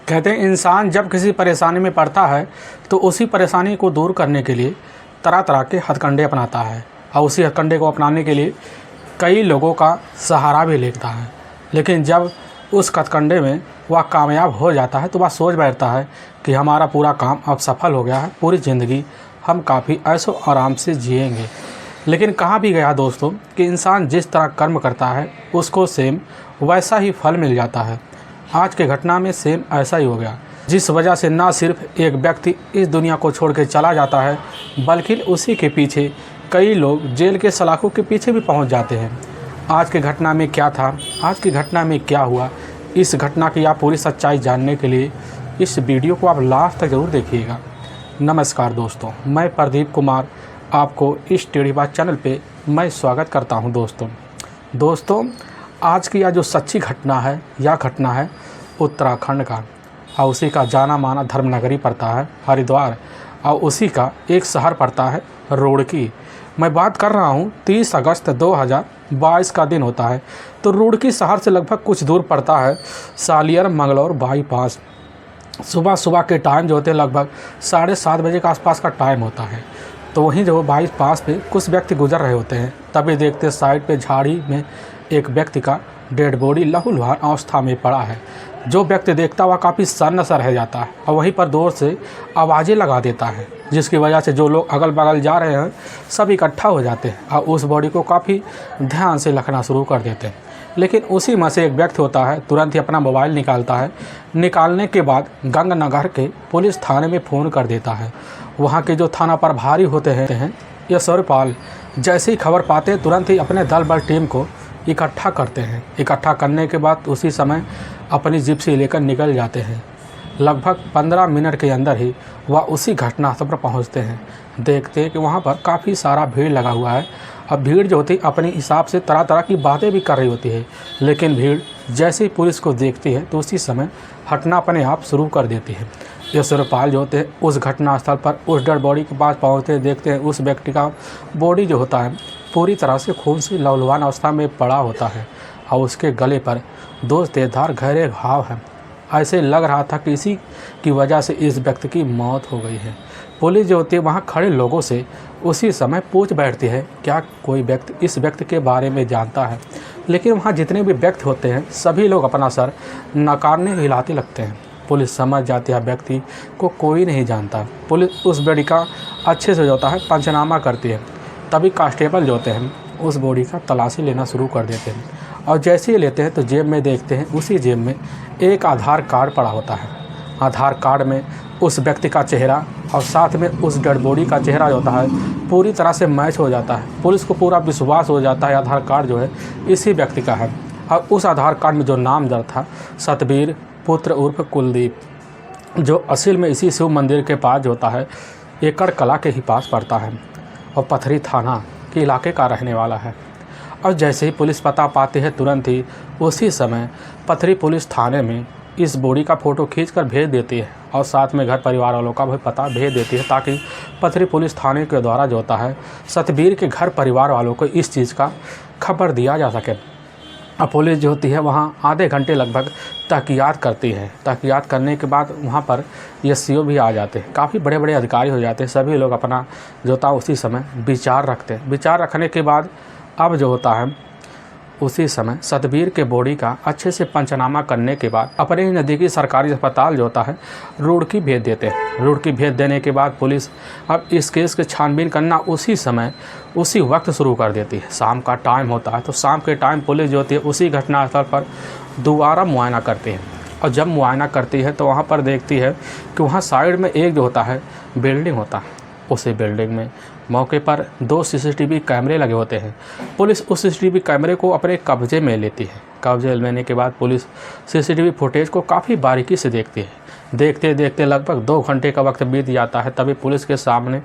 कहते हैं इंसान जब किसी परेशानी में पड़ता है तो उसी परेशानी को दूर करने के लिए तरह तरह के हथकंडे अपनाता है और उसी हथकंडे को अपनाने के लिए कई लोगों का सहारा भी लेता है। लेकिन जब उस हथकंडे में वह कामयाब हो जाता है तो वह सोच बैठता है कि हमारा पूरा काम अब सफल हो गया है, पूरी ज़िंदगी हम काफ़ी ऐशो आराम से जिएंगे। लेकिन कहा भी गया दोस्तों कि इंसान जिस तरह कर्म करता है उसको सेम वैसा ही फल मिल जाता है। आज के घटना में सेम ऐसा ही हो गया, जिस वजह से ना सिर्फ एक व्यक्ति इस दुनिया को छोड़ के चला जाता है बल्कि उसी के पीछे कई लोग जेल के सलाखों के पीछे भी पहुंच जाते हैं। आज की घटना में क्या था, आज की घटना में क्या हुआ, इस घटना की आप पूरी सच्चाई जानने के लिए इस वीडियो को आप लास्ट तक ज़रूर देखिएगा। नमस्कार दोस्तों, मैं प्रदीप कुमार आपको इस टेढ़ी बात चैनल पे मैं स्वागत करता हूं। दोस्तों आज की यह जो सच्ची घटना है, यह घटना है उत्तराखंड का और उसी का जाना माना धर्मनगरी पड़ता है हरिद्वार और उसी का एक शहर पड़ता है रुड़की। मैं बात कर रहा हूँ 30 अगस्त 2022 का दिन होता है। तो रुड़की शहर से लगभग कुछ दूर पड़ता है सालियर मंगलौर बाईपास। सुबह के टाइम जो होते हैं लगभग 7:30 बजे के आसपास का टाइम होता है। तो वहीं जो बाईपास पे कुछ व्यक्ति गुजर रहे होते हैं, तभी देखते साइड पे झाड़ी में एक व्यक्ति का डेड बॉडी लहूलुहान अवस्था में पड़ा है। जो व्यक्ति देखता हुआ काफ़ी सन्न सा रह जाता है और वहीं पर जोर से आवाज़ें लगा देता है, जिसकी वजह से जो लोग अगल बगल जा रहे हैं सब इकट्ठा हो जाते हैं और उस बॉडी को काफ़ी ध्यान से रखना शुरू कर देते हैं। लेकिन उसी में से एक व्यक्ति होता है, तुरंत ही अपना मोबाइल निकालता है। निकालने के बाद गंगनगर के पुलिस थाने में फ़ोन कर देता है। वहाँ के जो थाना प्रभारी होते हैं यशोरपाल, जैसे ही खबर पाते हैं तुरंत ही अपने दल बल टीम को इकट्ठा करते हैं। इकट्ठा करने के बाद उसी समय अपनी जिप्सी लेकर निकल जाते हैं। लगभग 15 मिनट के अंदर ही वह उसी घटनास्थल पर पहुंचते हैं। देखते हैं कि वहां पर काफ़ी सारा भीड़ लगा हुआ है। अब भीड़ जो होती है अपने हिसाब से तरह तरह की बातें भी कर रही होती है, लेकिन भीड़ जैसे ही पुलिस को देखती है तो उसी समय हटना अपने आप शुरू कर देती है। यशोरपाल जो होते हैं उस घटनास्थल पर उस डेड बॉडी के पास पहुँचते हैं। देखते हैं उस व्यक्ति का बॉडी जो होता है पूरी तरह से खून से लहूलुहान अवस्था में पड़ा होता है और उसके गले पर 2 तेजधार गहरे घाव हैं। ऐसे लग रहा था कि इसी की वजह से इस व्यक्ति की मौत हो गई है। पुलिस जो होती है वहाँ खड़े लोगों से उसी समय पूछ बैठती है क्या कोई व्यक्ति इस व्यक्ति के बारे में जानता है। लेकिन वहाँ जितने भी व्यक्ति होते हैं सभी लोग अपना सर नकारने हिलाते लगते हैं। पुलिस समझ जाती है व्यक्ति को कोई नहीं जानता। पुलिस उस बॉडी का अच्छे से जो होता है पंचनामा करती है। तभी कांस्टेबल जो होते हैं उस बॉडी का तलाशी लेना शुरू कर देते हैं और जैसे ही लेते हैं तो जेब में देखते हैं उसी जेब में एक आधार कार्ड पड़ा होता है। आधार कार्ड में उस व्यक्ति का चेहरा और साथ में उस डेड बॉडी का चेहरा जो होता है पूरी तरह से मैच हो जाता है। पुलिस को पूरा विश्वास हो जाता है आधार कार्ड जो है इसी व्यक्ति का है। और उस आधार कार्ड में जो नाम दर्ज था सतबीर पुत्र उर्फ कुलदीप, जो असल में इसी शिव मंदिर के पास जो होता है एकड़ कला के ही पास पड़ता है और पथरी थाना के इलाके का रहने वाला है। और जैसे ही पुलिस पता पाती है तुरंत ही उसी समय पथरी पुलिस थाने में इस बॉडी का फ़ोटो खींचकर भेज देती है और साथ में घर परिवार वालों का भी पता भेज देती है ताकि पथरी पुलिस थाने के द्वारा जो होता है सतबीर के घर परिवार वालों को इस चीज़ का खबर दिया जा सके। अब पुलिस जो होती है वहाँ आधे घंटे लगभग तहकीकात करती है। तहकीकात करने के बाद वहाँ पर एससीओ भी आ जाते हैं, काफ़ी बड़े बड़े अधिकारी हो जाते हैं। सभी लोग अपना जो होता है उसी समय विचार रखते हैं। विचार रखने के बाद अब जो होता है उसी समय सतबीर के बॉडी का अच्छे से पंचनामा करने के बाद अपने ही नज़दीकी सरकारी अस्पताल जो होता है रुड़की भेज देते हैं। रुड़की भेज देने के बाद पुलिस अब इस केस के छानबीन करना उसी समय उसी वक्त शुरू कर देती है। शाम का टाइम होता है तो शाम के टाइम पुलिस जो होती है उसी घटनास्थल पर दोबारा मुआयना करती है। और जब मुआयना करती है तो वहाँ पर देखती है कि वहाँ साइड में एक जो होता है बिल्डिंग होता है। उसी बिल्डिंग में मौके पर 2 सीसीटीवी कैमरे लगे होते हैं। पुलिस उस सीसीटीवी कैमरे को अपने कब्जे में लेती है। कब्जे लेने के बाद पुलिस सीसीटीवी फुटेज को काफ़ी बारीकी से देखती है। देखते देखते लगभग 2 घंटे का वक्त बीत जाता है। तभी पुलिस के सामने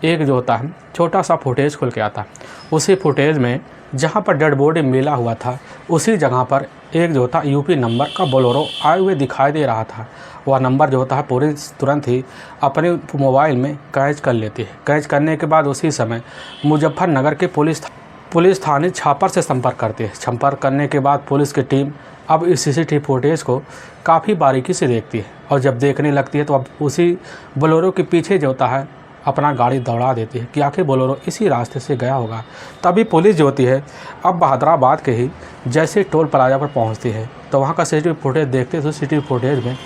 एक जो होता है छोटा सा फुटेज खुल के आता है। उसी फुटेज में जहाँ पर डेड बॉडी मिला हुआ था उसी जगह पर एक जो होता यूपी नंबर का बोलेरो आए हुए दिखाई दे रहा था। वह नंबर जो होता है पुलिस तुरंत ही अपने मोबाइल में कैच कर लेती है। कैच करने के बाद उसी समय मुजफ्फरनगर के पुलिस थाने छापर से संपर्क करती है। संपर्क करने के बाद पुलिस की टीम अब इस सीसीटीवी फुटेज को काफ़ी बारीकी से देखती है और जब देखने लगती है तो अब उसी बोलेरो के पीछे जो होता है अपना गाड़ी दौड़ा देती है कि आखिर बोलेरो इसी रास्ते से गया होगा। तभी पुलिस जो होती है अब बहादुराबाद के ही जैसे टोल प्लाजा पर पहुंचती है तो वहां का सीसीटीवी फुटेज देखते तो सीसीटीवी फुटेज में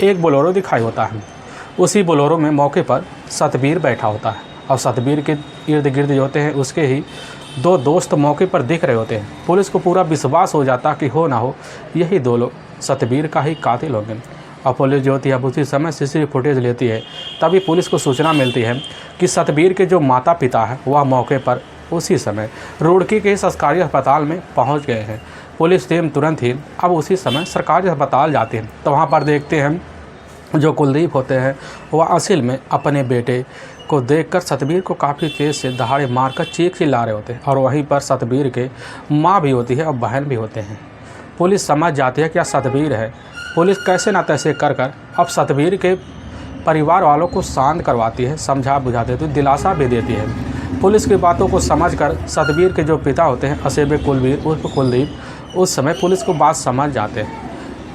एक बोलेरो दिखाई होता है। उसी बोलेरो में मौके पर सतबीर बैठा होता है और सतबीर के इर्द गिर्द जो होते हैं उसके ही दो दोस्त मौके पर दिख रहे होते हैं। पुलिस को पूरा विश्वास हो जाता कि हो ना हो यही दो लोग सतबीर का ही कातिल होंगे। और पुलिस जो होती है अब उसी समय सीसीटीवी फुटेज लेती है। तभी पुलिस को सूचना मिलती है कि सतबीर के जो माता पिता हैं वह मौके पर उसी समय रुड़की के सरकारी अस्पताल में पहुंच गए हैं। पुलिस टीम तुरंत ही अब उसी समय सरकारी अस्पताल जाती है तो वहाँ पर देखते हैं जो कुलदीप होते हैं वह असल में अपने बेटे को देखकर सतबीर को काफ़ी तेज़ से दहाड़े मारकर चीख चिल्ला रहे होते हैं और वहीं पर सतबीर के माँ भी होती है और बहन भी होते हैं। पुलिस समझ जाती है कि यह सतबीर है। पुलिस कैसे ना तैसे कर अब सतबीर के परिवार वालों को शांत करवाती है, समझा बुझा देती है, दिलासा भी देती है। पुलिस की बातों को समझकर सतबीर के जो पिता होते हैं असेब कुलबीर उर्फ कुलदीप उस समय पुलिस को बात समझ जाते हैं।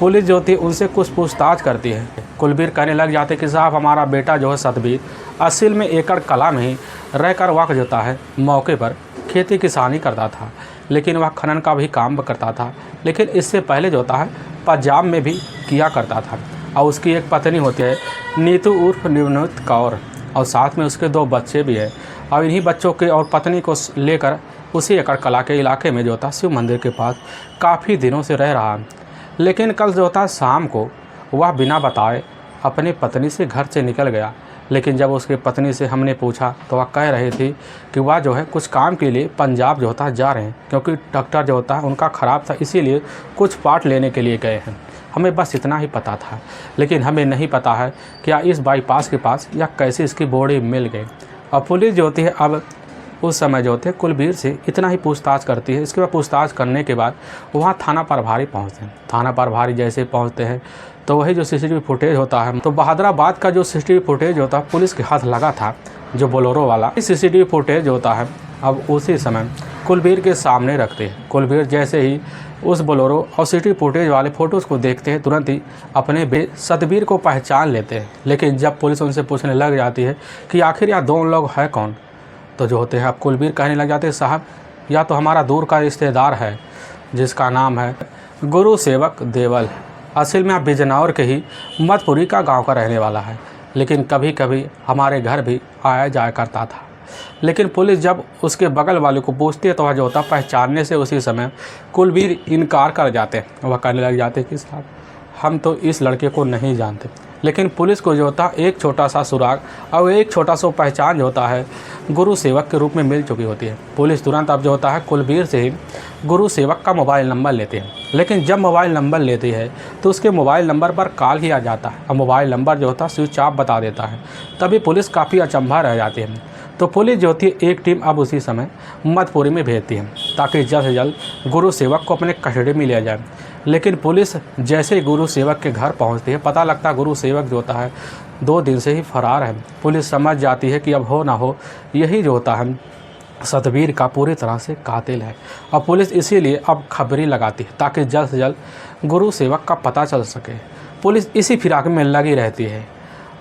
पुलिस जो होती है उनसे कुछ पूछताछ करती है। कुलबीर कहने लग जाते कि साहब हमारा बेटा जो है सतबीर असल में एकड़ कला में ही रहकर वक्त जोता है मौके पर खेती किसानी करता था, लेकिन वह खनन का भी काम करता था, लेकिन इससे पहले जो होता है पंजाब में भी किया करता था। और उसकी एक पत्नी होती है नीतू उर्फ निवृत्त कौर और साथ में उसके 2 बच्चे भी हैं। और इन्हीं बच्चों के और पत्नी को लेकर उसी एकड़ कला के इलाके में जो होता शिव मंदिर के पास काफ़ी दिनों से रह रहा। लेकिन कल जो होता शाम को वह बिना बताए अपनी पत्नी से घर से निकल गया। लेकिन जब उसकी पत्नी से हमने पूछा तो वह कह रही थी कि वह जो है कुछ काम के लिए पंजाब जो होता है जा रहे हैं, क्योंकि डॉक्टर जो होता है उनका ख़राब था, इसीलिए कुछ पार्ट लेने के लिए गए हैं। हमें बस इतना ही पता था, लेकिन हमें नहीं पता है क्या इस बाईपास के पास या कैसे इसकी बॉडी मिल गई। और पुलिस जो होती है अब उस समय जो होते हैं कुलबीर से इतना ही पूछताछ करती है। इसके बाद पूछताछ करने के बाद वहाँ थाना प्रभारी पहुँचते हैं। थाना प्रभारी जैसे पहुँचते हैं तो वही जो सीसीटीवी फुटेज होता है तो बहादुराबाद का जो सीसीटीवी फुटेज होता है पुलिस के हाथ लगा था जो बोलेरो वाला सीसीटीवी फुटेज होता है अब उसी समय कुलबीर के सामने रखते हैं। कुलबीर जैसे ही उस बोलेरो और सीसीटीवी फुटेज वाले फ़ोटोज़ को देखते हैं तुरंत ही अपने सतबीर को पहचान लेते हैं। लेकिन जब पुलिस उनसे पूछने लग जाती है कि आखिर यह 2 लोग हैं कौन, तो जो होते हैं अब कुलबीर कहने लग जाते हैं साहब या तो हमारा दूर का रिश्तेदार है जिसका नाम है गुरु सेवक देवल। असल में आप बिजनौर के ही मधपुरी का गांव का रहने वाला है, लेकिन कभी कभी हमारे घर भी आया जाया करता था। लेकिन पुलिस जब उसके बगल वाले को पूछती है तो वह जो होता पहचानने से उसी समय कुलबीर इनकार कर जाते हैं। वह कहने लग जाते कि साहब हम तो इस लड़के को नहीं जानते। लेकिन पुलिस को जो होता एक छोटा सा सुराग और एक छोटा सा पहचान जो होता है गुरु सेवक के रूप में मिल चुकी होती है। पुलिस तुरंत अब जो होता है कुलबीर से ही गुरु सेवक का मोबाइल नंबर लेते हैं। लेकिन जब मोबाइल नंबर लेती है तो उसके मोबाइल नंबर पर कॉल किया जाता है और मोबाइल नंबर जो होता है स्विच ऑफ बता देता है। तभी पुलिस काफ़ी अचंभा रह जाती है। तो पुलिस जो होती है एक टीम अब उसी समय मधपुरी में भेजती है ताकि जल्द से जल्द गुरु सेवक को अपने कस्टडी में लिया जाए। लेकिन पुलिस जैसे ही गुरु सेवक के घर पहुंचती है पता लगता है गुरु सेवक जो होता है 2 दिन से ही फरार है। पुलिस समझ जाती है कि अब हो ना हो यही जो होता है सतबीर का पूरी तरह से कातिल है। और पुलिस इसीलिए अब खबरी लगाती है ताकि जल्द से जल्द गुरु सेवक का पता चल सके। पुलिस इसी फिराक में लगी रहती है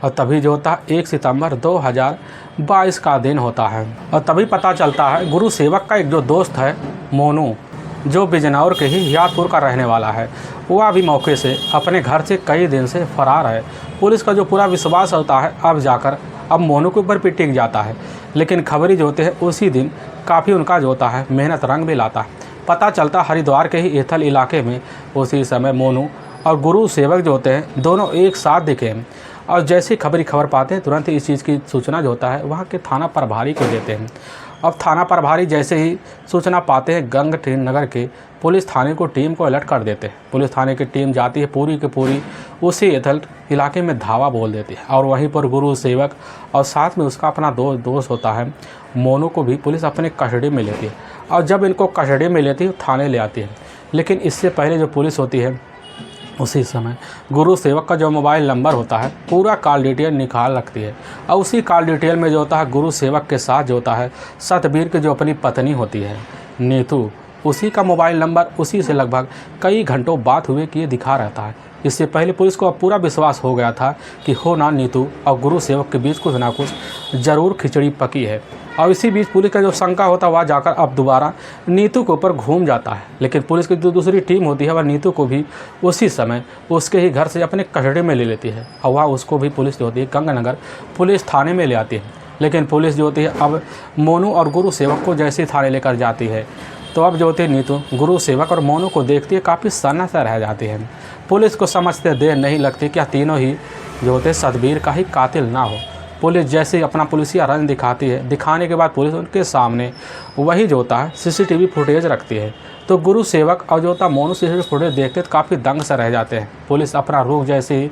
और तभी जो होता है 1 सितंबर 2022 का दिन होता है और तभी पता चलता है गुरु सेवक का एक जो दोस्त है मोनू जो बिजनौर के ही यादपुर का रहने वाला है वह भी मौके से अपने घर से कई दिन से फरार है। पुलिस का जो पूरा विश्वास होता है अब जाकर अब मोनू के ऊपर भी टिक जाता है। लेकिन खबरी जो होते हैं उसी दिन काफ़ी उनका जो होता है मेहनत रंग भी लाता है। पता चलता हरिद्वार के ही एथल इलाके में उसी समय मोनू और गुरु सेवक जो होते हैं दोनों एक साथ दिखे और जैसे खबर पाते हैं तुरंत इस चीज़ की सूचना जो होता है वहाँ के थाना प्रभारी को देते हैं। अब थाना प्रभारी जैसे ही सूचना पाते हैं गंगटी नगर के पुलिस थाने को टीम को अलर्ट कर देते हैं। पुलिस थाने की टीम जाती है पूरी की पूरी उसी एथल इलाके में धावा बोल देती है और वहीं पर गुरु सेवक और साथ में उसका अपना दोस्त होता है मोनू को भी पुलिस अपने कस्टडी में लेती है। और जब इनको कस्टडी में लेती है थाने ले आती है। लेकिन इससे पहले जो पुलिस होती है उसी समय गुरु सेवक का जो मोबाइल नंबर होता है पूरा कॉल डिटेल निकाल रखती है और उसी कॉल डिटेल में जो होता है गुरु सेवक के साथ जो होता है सतबीर की जो अपनी पत्नी होती है नीतू उसी का मोबाइल नंबर, उसी से लगभग कई घंटों बात हुए कि ये दिखा रहता है। इससे पहले पुलिस को अब पूरा विश्वास हो गया था कि हो ना नीतू और गुरु सेवक के बीच कुछ ना कुछ ज़रूर खिचड़ी पकी है। और इसी बीच पुलिस का जो शंका होता है वह जाकर अब दोबारा नीतू के ऊपर घूम जाता है। लेकिन पुलिस की जो दूसरी टीम होती है वह नीतू को भी उसी समय उसके ही घर से अपने कस्टडी में ले लेती है और वह उसको भी पुलिस जो होती है गंगानगर पुलिस थाने में ले आती है। लेकिन पुलिस जो होती है अब मोनू और गुरु सेवक को जैसे थाने लेकर जाती है तो अब जो होती है नीतू गुरु सेवक और मोनू को देखती है काफ़ी सन्ना सा रह जाती है। पुलिस को समझते देर नहीं लगती क्या तीनों ही जो होते सतबीर का ही कातिल ना हो। पुलिस जैसे ही अपना पुलिसिया रंग दिखाती है, दिखाने के बाद पुलिस उनके सामने वही जो होता है सीसीटीवी फुटेज रखती है। तो गुरु सेवक और जो होता मोनू सीसीटीवी फुटेज देखते तो काफ़ी दंग से रह जाते हैं। पुलिस अपना रुख जैसे ही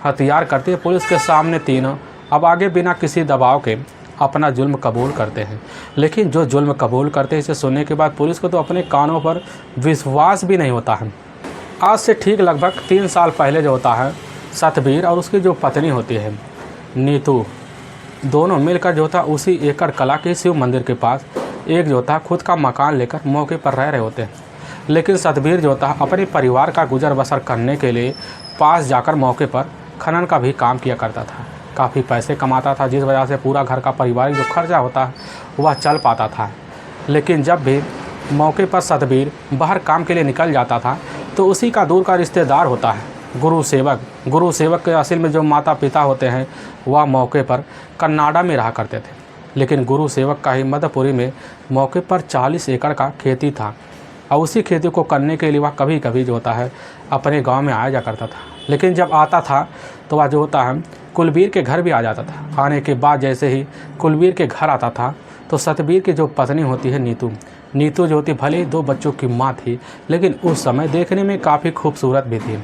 हथियार करती है, पुलिस के सामने तीनों अब आगे बिना किसी दबाव के अपना जुल्म कबूल करते हैं। लेकिन जो जुल्म कबूल करते हैं इसे सुनने के बाद पुलिस को तो अपने कानों पर विश्वास भी नहीं होता है। आज से ठीक लगभग 3 साल पहले जो होता है सतबीर और उसकी जो पत्नी होती है नीतू, दोनों मिलकर जो था उसी एकड़ कला के शिव मंदिर के पास एक जो था खुद का मकान लेकर मौके पर रह रहे होते हैं। लेकिन सतबीर जो था अपने परिवार का गुजर बसर करने के लिए पास जाकर मौके पर खनन का भी काम किया करता था। काफ़ी पैसे कमाता था जिस वजह से पूरा घर का पारिवारिक जो खर्चा होता है वह चल पाता था। लेकिन जब भी मौके पर सतबीर बाहर काम के लिए निकल जाता था तो उसी का दूर का रिश्तेदार होता है गुरु सेवक के असल में जो माता पिता होते हैं वह मौके पर कन्नाडा में रहा करते थे। लेकिन गुरु सेवक का ही मध्यपुरी में मौके पर 40 एकड़ का खेती था और उसी खेती को करने के लिए वह कभी कभी जो होता है अपने गांव में आया जा करता था। लेकिन जब आता था तो वह जो होता है कुलबीर के घर भी आ जाता था। आने के बाद जैसे ही कुलबीर के घर आता था तो सतबीर की जो पत्नी होती है नीतू जो होती भले ही 2 बच्चों की माँ थी, लेकिन उस समय देखने में काफ़ी खूबसूरत भी थी।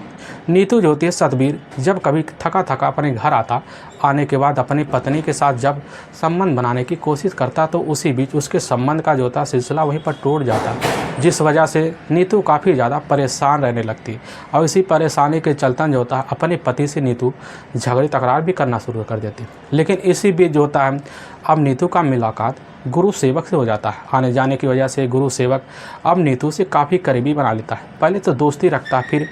नीतू जो होती है सतबीर जब कभी थका अपने घर आता, आने के बाद अपनी पत्नी के साथ जब संबंध बनाने की कोशिश करता तो उसी बीच उसके संबंध का जो था सिलसिला वहीं पर टूट जाता, जिस वजह से नीतू काफ़ी ज़्यादा परेशान रहने लगती। और इसी परेशानी के चलते जो होता है अपने पति से नीतू झगड़ी तकरार भी करना शुरू कर देती। लेकिन इसी बीच जो होता है अब नीतू का मुलाकात गुरु सेवक से हो जाता है। आने जाने की वजह से गुरु सेवक अब नीतू से काफ़ी करीबी बना लेता है। पहले तो दोस्ती रखता है, फिर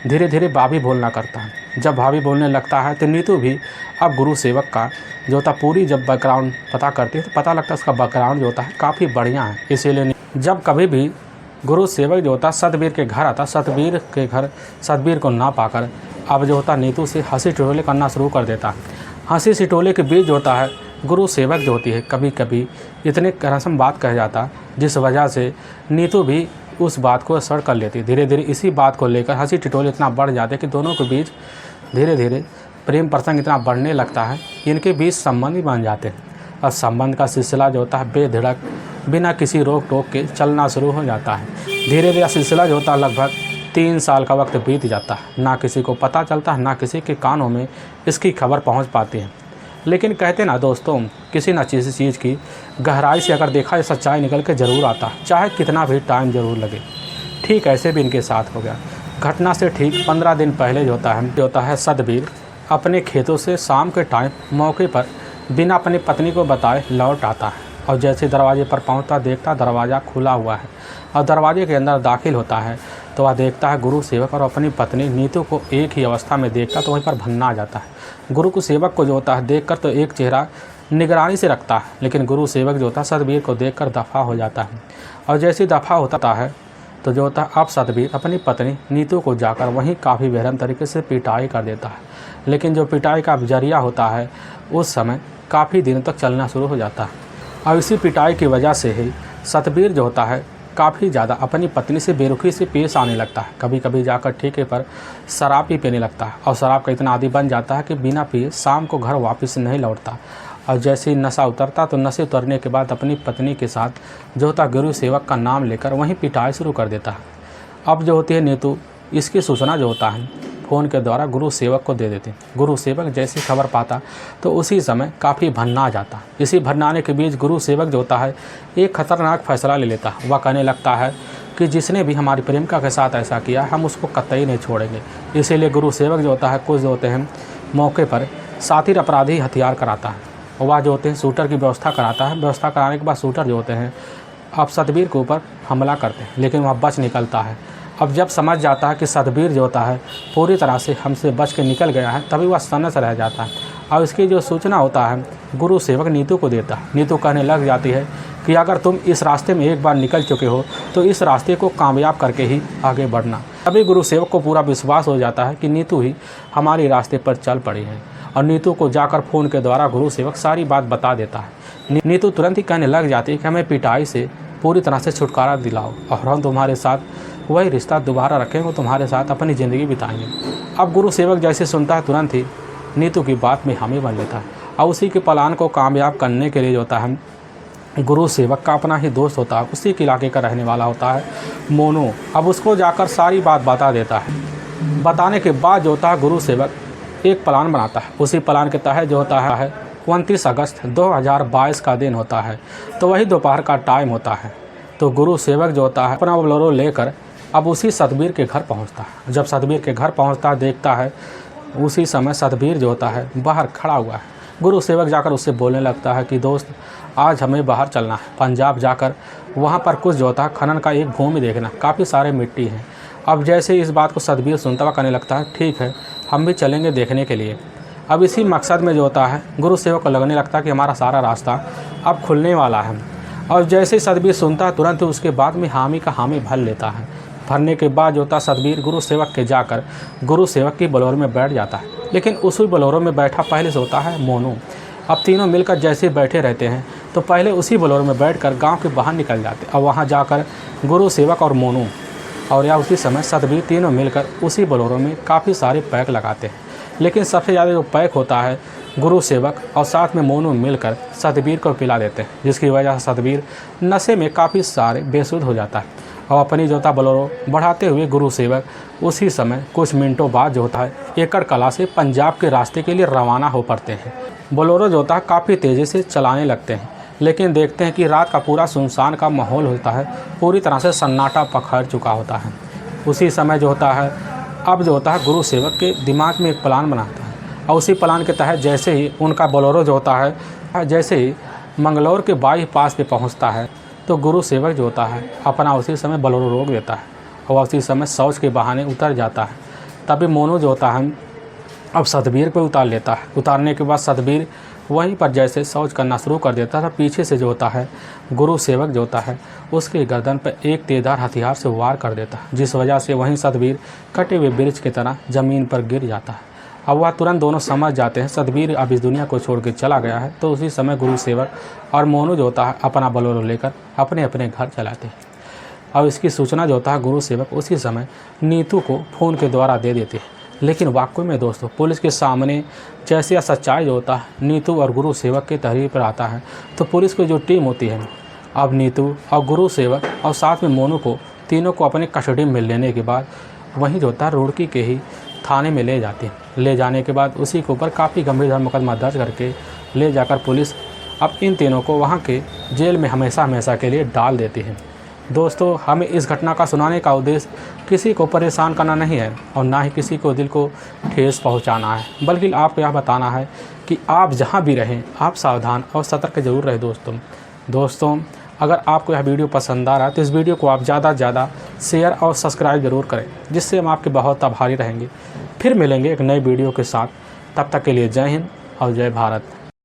धीरे धीरे भाभी बोलना करता है। जब भाभी बोलने लगता है तो नीतू भी अब गुरु सेवक का जो होता पूरी जब बैकग्राउंड पता करती है तो पता लगता है उसका बैकग्राउंड जो होता है काफ़ी बढ़िया है। इसीलिए जब कभी भी गुरु सेवक जो होता सतबीर के घर आता, सतबीर के घर सतबीर को ना पाकर अब जो होता नीतू से हंसी ठिठोले करना शुरू कर देता। हंसी ठिठोले के बीच जो होता है गुरु सेवक जो होती है कभी कभी इतने रसम बात कह जाता जिस वजह से नीतू भी उस बात को असर कर लेती। धीरे धीरे इसी बात को लेकर हंसी ठिठोले इतना बढ़ जाते कि दोनों के बीच धीरे धीरे प्रेम प्रसंग इतना बढ़ने लगता है कि इनके बीच संबंध ही बन जाते हैं। और संबंध का सिलसिला जो होता है बेधड़क बिना किसी रोक टोक के चलना शुरू हो जाता है। धीरे धीरे सिलसिला जो होता है लगभग 3 साल का वक्त बीत जाता है। ना किसी को पता चलता है, ना किसी के कानों में इसकी खबर पहुंच पाती है। लेकिन कहते ना दोस्तों, किसी न किसी चीज़ की गहराई से अगर देखा जाए सच्चाई निकल के ज़रूर आता है, चाहे कितना भी टाइम ज़रूर लगे। ठीक ऐसे भी इनके साथ हो गया। घटना से ठीक 15 दिन पहले जो होता है सतबीर अपने खेतों से शाम के टाइम मौके पर बिना अपनी पत्नी को बताए लौट आता है। और जैसे दरवाजे पर पहुंचता देखता दरवाज़ा खुला हुआ है और दरवाजे के अंदर दाखिल होता है तो वह देखता है गुरु सेवक और अपनी पत्नी नीतू को एक ही अवस्था में देखता तो वहीं पर भन्ना आ जाता है। गुरु को सेवक को जो होता है देखकर तो एक चेहरा निगरानी से रखता है, लेकिन गुरु सेवक जो होता है सतबीर को देखकर दफ़ा हो जाता है। और जैसे दफ़ा होता है तो जो होता है अब सतबीर अपनी पत्नी नीतू को जाकर वहीं काफ़ी बेरहम तरीके से पिटाई कर देता है। लेकिन जो पिटाई का जरिया होता है उस समय काफ़ी दिनों तक चलना शुरू हो जाता है। और इसी पिटाई की वजह से ही सतबीर जो होता है काफ़ी ज़्यादा अपनी पत्नी से बेरुखी से पेश आने लगता है। कभी कभी जाकर ठेके पर शराब भी पीने लगता है और शराब का इतना आदी बन जाता है कि बिना पिए शाम को घर वापस नहीं लौटता। और जैसे ही नशा उतरता तो नशे उतरने के बाद अपनी पत्नी के साथ जो होता गुरु सेवक का नाम लेकर वहीं पिटाई शुरू कर देता है। अब जो होती है नीतू इसकी सूचना जो होता है फ़ोन के द्वारा गुरु सेवक को दे देते। गुरु सेवक जैसी खबर पाता तो उसी समय काफ़ी भन्ना जाता। इसी भन्नाने के बीच गुरु सेवक जो होता है एक खतरनाक फैसला ले लेता। वह कहने लगता है कि जिसने भी हमारी प्रेमिका के साथ ऐसा किया हम उसको कतई नहीं छोड़ेंगे। इसीलिए गुरु सेवक जो होता है कुछ जो होते हैं मौके पर साथी अपराधी हथियार कराता है। वह जो होते हैं शूटर की व्यवस्था कराता है। व्यवस्था कराने के बाद शूटर जो होते हैं अब सतबीर के ऊपर हमला करते हैं, लेकिन वह बच निकलता है। अब जब समझ जाता है कि सतबीर जो होता है पूरी तरह से हमसे बच के निकल गया है, तभी वह सन्न रह जाता है। और इसकी जो सूचना होता है गुरु सेवक नीतू को देता है। नीतू कहने लग जाती है कि अगर तुम इस रास्ते में एक बार निकल चुके हो तो इस रास्ते को कामयाब करके ही आगे बढ़ना। तभी गुरु सेवक को पूरा विश्वास हो जाता है कि नीतू ही हमारे रास्ते पर चल पड़ी है, और नीतू को जाकर फ़ोन के द्वारा गुरु सेवक सारी बात बता देता है। नीतू तुरंत ही कहने लग जाती है कि हमें पिटाई से पूरी तरह से छुटकारा दिलाओ और हम तुम्हारे साथ वही रिश्ता दोबारा रखेंगे, तुम्हारे साथ अपनी ज़िंदगी बिताएंगे। अब गुरु सेवक जैसे सुनता है तुरंत ही नीतू की बात में हामी बन लेता है, और उसी के प्लान को कामयाब करने के लिए जो होता है गुरु सेवक का अपना ही दोस्त होता है, उसी के इलाके का रहने वाला होता है मोनू। अब उसको जाकर सारी बात बता देता है। बताने के बाद जो होता है गुरु सेवक एक प्लान बनाता है। उसी प्लान के तहत जो होता है 29 अगस्त 2022 का दिन होता है, तो वही दोपहर का टाइम होता है। तो गुरु सेवक जो होता है अपना बोलेरो लेकर अब उसी सतबीर के घर पहुंचता है। जब सतबीर के घर पहुंचता है देखता है उसी समय सतबीर जो होता है बाहर खड़ा हुआ है। गुरु सेवक जाकर उससे बोलने लगता है कि दोस्त, आज हमें बाहर चलना है, पंजाब जाकर वहाँ पर कुछ जो होता है खनन का एक भूमि देखना, काफ़ी सारे मिट्टी हैं। अब जैसे इस बात को सतबीर सुनता हुआ कहने लगता है ठीक है, हम भी चलेंगे देखने के लिए। अब इसी मकसद में जो होता है गुरु सेवक को लगने लगता है कि हमारा सारा रास्ता अब खुलने वाला है। और जैसे ही सतबीर सुनता है तुरंत उसके बाद में हामी का हामी भर लेता है। भरने के बाद जो होता सतबीर गुरु सेवक के जाकर गुरु सेवक की बोलेरो में बैठ जाता है, लेकिन उसी बोलेरो में बैठा पहले से होता है मोनू। अब तीनों मिलकर जैसे बैठे रहते हैं तो पहले उसी बोलेरो में बैठकर गांव के बाहर निकल जाते हैं, और वहां जाकर गुरु सेवक और मोनू और या उसी समय सतबीर तीनों मिलकर उसी बोलेरो में काफ़ी सारे पैक लगाते हैं। लेकिन सबसे ज़्यादा जो पैक होता है गुरु सेवक और साथ में मोनू मिलकर सतबीर को पिला देते हैं, जिसकी वजह से सतबीर नशे में काफ़ी सारे बेसुध हो जाता है। और अपनी जो होता बोलेरो बढ़ाते हुए गुरु सेवक उसी समय कुछ मिनटों बाद जो होता है एकड़ कला से पंजाब के रास्ते के लिए रवाना हो पड़ते हैं। बोलेरो जो होता है काफ़ी तेज़ी से चलाने लगते हैं, लेकिन देखते हैं कि रात का पूरा सुनसान का माहौल होता है, पूरी तरह से सन्नाटा पखड़ चुका होता है। उसी समय जो होता है अब जो होता है गुरु सेवक के दिमाग में एक प्लान बनाता है, और उसी प्लान के तहत जैसे ही उनका बोलेरो जो होता है जैसे ही मंगलौर के बाईपास पे पहुंचता है तो गुरु सेवक जो होता है अपना उसी समय बोलेरो रोक देता है और उसी समय शौच के बहाने उतर जाता है। तभी मोनू जो होता है अब सतबीर को उतार लेता है। उतारने के बाद सतबीर वहीं पर जैसे शौच करना शुरू कर देता था, पीछे से जो होता है गुरु सेवक जो होता है उसके गर्दन पर एक तेज़धार हथियार से वार कर देता है, जिस वजह से वहीं सतबीर कटे हुए वृक्ष की तरह ज़मीन पर गिर जाता है। अब वह तुरंत दोनों समझ जाते हैं सतबीर अब इस दुनिया को छोड़ के चला गया है। तो उसी समय गुरु सेवक और मोनू जो होता है अपना बोलेरो लेकर अपने अपने घर चलाते हैं। और इसकी सूचना जो होता है गुरु सेवक उसी समय नीतू को फ़ोन के द्वारा दे देते हैं। लेकिन वाकई में दोस्तों पुलिस के सामने जैसे यह सच्चाई जो होता है नीतू और गुरु सेवक के तहरीर पर आता है, तो पुलिस की जो टीम होती है अब नीतू और गुरु सेवक और साथ में मोनू को तीनों को अपने कस्टडी में लेने के बाद वहीं जो होता है रुड़की के ही थाने में ले जाते हैं। ले जाने के बाद उसी के ऊपर काफ़ी गंभीर मुकदमा दर्ज करके ले जाकर पुलिस अब इन तीनों को वहाँ के जेल में हमेशा हमेशा के लिए डाल देती है। दोस्तों हमें इस घटना का सुनाने का उद्देश्य किसी को परेशान करना नहीं है और ना ही किसी को दिल को ठेस पहुंचाना है, बल्कि आपको यह बताना है कि आप जहां भी रहें आप सावधान और सतर्क जरूर रहें। दोस्तों अगर आपको यह वीडियो पसंद आ रहा है तो इस वीडियो को आप ज़्यादा से ज़्यादा शेयर और सब्सक्राइब ज़रूर करें, जिससे हम आपके बहुत आभारी रहेंगे। फिर मिलेंगे एक नए वीडियो के साथ, तब तक के लिए जय हिंद और जय भारत।